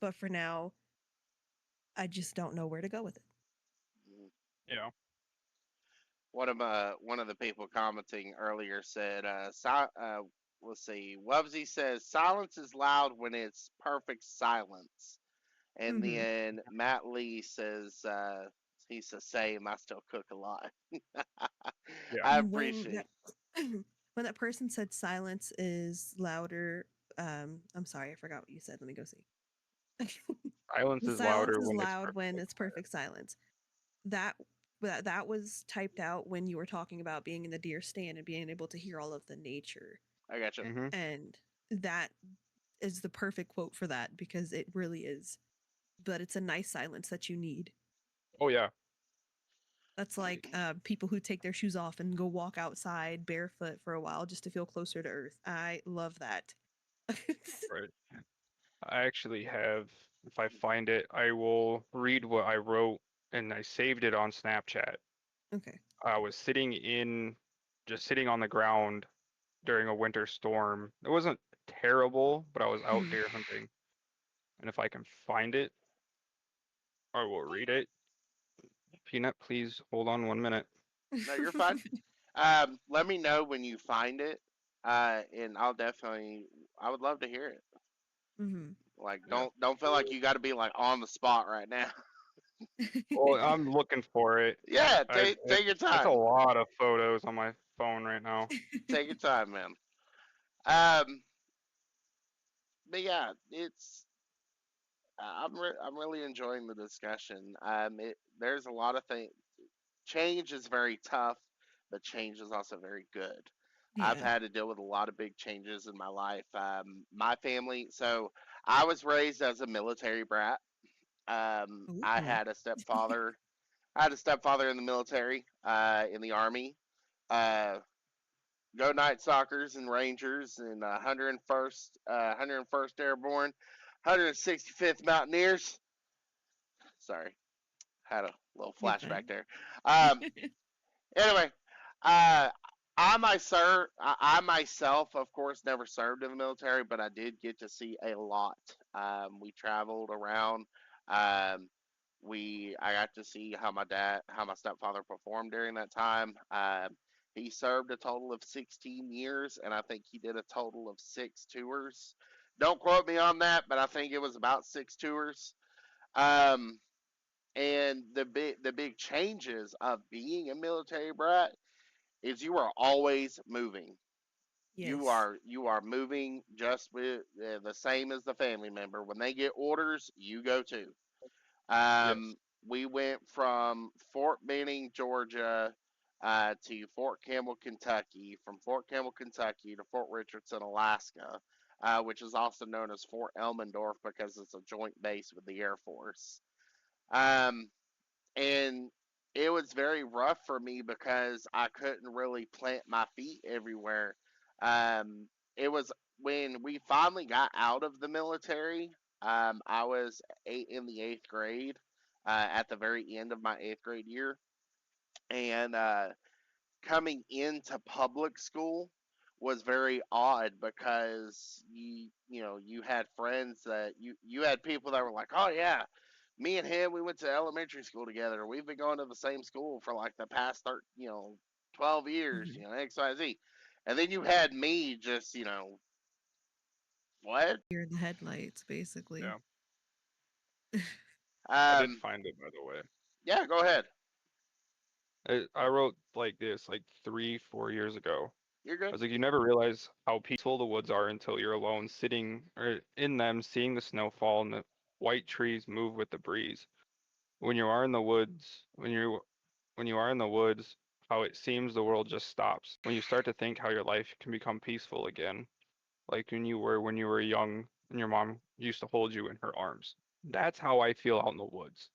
But for now, I just don't know where to go with it. Mm. Yeah. One of the people commenting earlier said, let's see, Wubsy says silence is loud when it's perfect silence, and Mm-hmm. then Matt Lee says he's the same. I still cook a lot. Yeah. I When appreciate. that when that person said silence is louder, I'm sorry, I forgot what you said. Let me go see. Silence The is silence louder is when it's loud when perfectly it's quiet. perfect silence. That that was typed out when you were talking about being in the deer stand and being able to hear all of the nature. I got you. Mm-hmm. And that is the perfect quote for that because it really is. But it's a nice silence that you need. Oh yeah. That's like people who take their shoes off and go walk outside barefoot for a while just to feel closer to earth. I love that. Right. I actually have, if I find it, I will read what I wrote and I saved it on Snapchat. Okay. I was just sitting on the ground during a winter storm. It wasn't terrible, but I was out Mhm. deer hunting. And if I can find it, I will read it. Peanut, please hold on 1 minute. No, you're fine. Let me know when you find it, and I'll definitely. I would love to hear it. Mhm. Like, Yeah. don't feel like you got to be like on the spot right now. Well, I'm looking for it. Yeah, I take your it's a time. lot of photos on my phone right now. Take your time, man. Um, but yeah, I'm really enjoying the discussion. There's a lot of things. Change is very tough, but change is also very good. I've Yeah. had to deal with a lot of big changes in my life. My family, so I was raised as a military brat. I Ooh. had a stepfather. I had a stepfather in the military, in the army. Uh, Go Night Stalkers and Rangers and 101st Airborne, 165th Mountaineers. Sorry, had a little You're flashback fine. there. Um, Anyway, uh, I myself, of course, never served in the military, but I did get to see a lot. We traveled around. Um, I got to see how my stepfather performed during that time. He served a total of 16 years, and I think he did a total of 6 tours. Don't quote me on that, but I think it was about 6 tours. Um, and the big changes of being a military brat is you are always moving. Yes. You are moving just with the same as the family member. When they get orders, you go too. Yes. Um, we went from Fort Benning, Georgia, to Fort Campbell, Kentucky. From Fort Campbell, Kentucky, to Fort Richardson, Alaska, which is also known as Fort Elmendorf because it's a joint base with the Air Force. Um, and it was very rough for me because I couldn't really plant my feet everywhere. Um, it was when we finally got out of the military. I was in the eighth grade, at the very end of my eighth grade year, and coming into public school was very odd because you had friends that you had people that were like, oh yeah, me and him, we went to elementary school together. We've been going to the same school for like the past 12 years, Mhm. XYZ. And then you had me just, what? You're in the headlights, basically. Yeah. I did Um, find it, by the way. yeah, go ahead. I wrote like this like 3, 4 years ago. You're I good. was like, you never realize how peaceful the woods are until you're alone, sitting or in them, seeing the snow fall and the white trees move with the breeze. When you are in the woods, when you are in the woods, how it seems the world just stops. When you start to think how your life can become peaceful again, like when you were young and your mom used to hold you in her arms. That's how I feel out in the woods.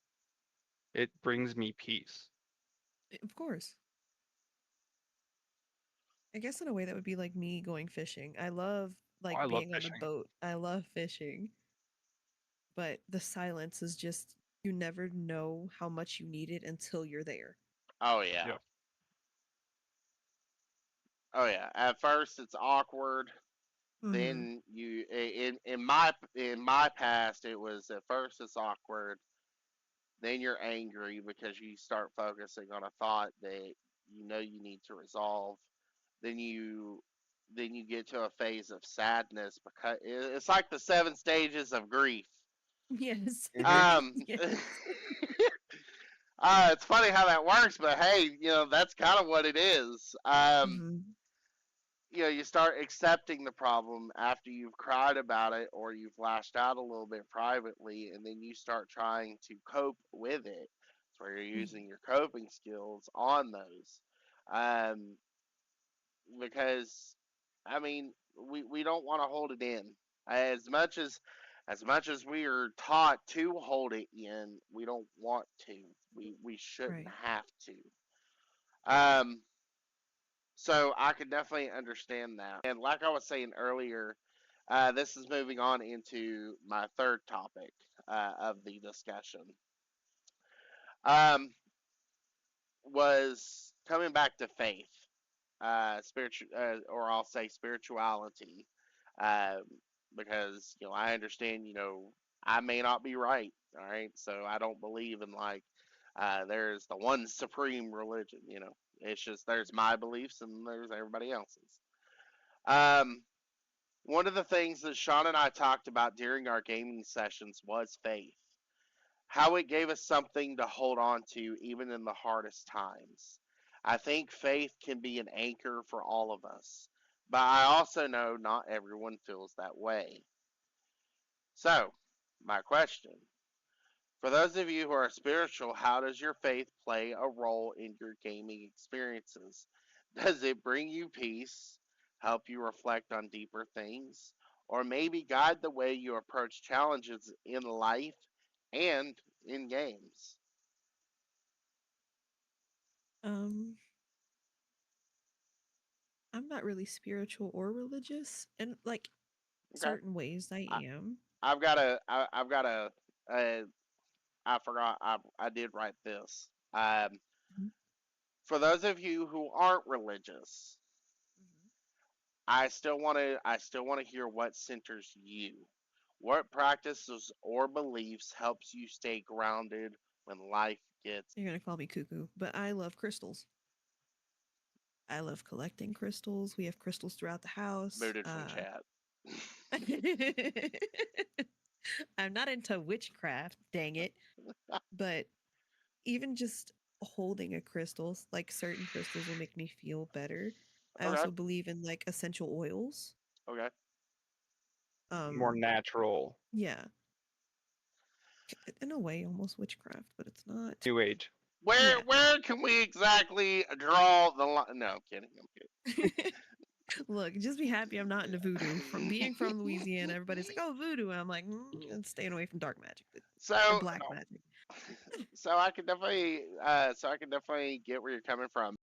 It brings me peace. Of course. I guess in a way that would be like me going fishing. I love Oh, like I love being on a fishing. boat. I love fishing, but the silence is just you never know how much you need it until you're there. Oh, yeah. Yeah. Oh, yeah. At first, it's awkward. Then you in my past, it was at first it's awkward, then you're angry because you start focusing on a thought that you need to resolve. Then you get to a phase of sadness because it's like the 7 stages of grief. Yes. Um, Yes. it's funny how that works, but hey, that's kind of what it is. Mhm. You start accepting the problem after you've cried about it or you've lashed out a little bit privately, and then you start trying to cope with it. That's where you're Mhm. using your coping skills on those. Um, because, I mean, we don't want to hold it in. As much as we are taught to hold it in, we don't want to. We shouldn't Right. have to. Um, so I could definitely understand that. And like I was saying earlier, this is moving on into my third topic of the discussion. Um, was coming back to faith, or I'll say spirituality, um, because I understand. I may not be right. All right, so I don't believe in like there's the one supreme religion. It's just there's my beliefs and there's everybody else's. Um, One of the things that Sean and I talked about during our gaming sessions was faith. How it gave us something to hold on to even in the hardest times. I think faith can be an anchor for all of us, but I also know not everyone feels that way. So, my question, for those of you who are spiritual, how does your faith play a role in your gaming experiences? Does it bring you peace, help you reflect on deeper things, or maybe guide the way you approach challenges in life and in games? Um, I'm not really spiritual or religious, and like Okay. certain ways I I, am. uh, I forgot, I did write this. Mhm. For those of you who aren't religious, Mhm. I still want to hear what centers you. What practices or beliefs helps you stay grounded when life gets You're gonna call me cuckoo, but I love crystals. I love collecting crystals. We have crystals throughout the house. booted from chat? I'm not into witchcraft, dang it. But even just holding a crystal, like certain crystals will make me feel better. I Okay, also believe in like essential oils. okay. More Um, natural. yeah, in a way, almost witchcraft, but it's not. New age. Where Yeah. where can we exactly draw the line? No, I'm kidding. Look, just be happy I'm not into voodoo. From being from Louisiana, everybody's like, "Oh, voodoo," and I'm like, "I'm staying away from dark magic or So black magic." so I can definitely get where you're coming from.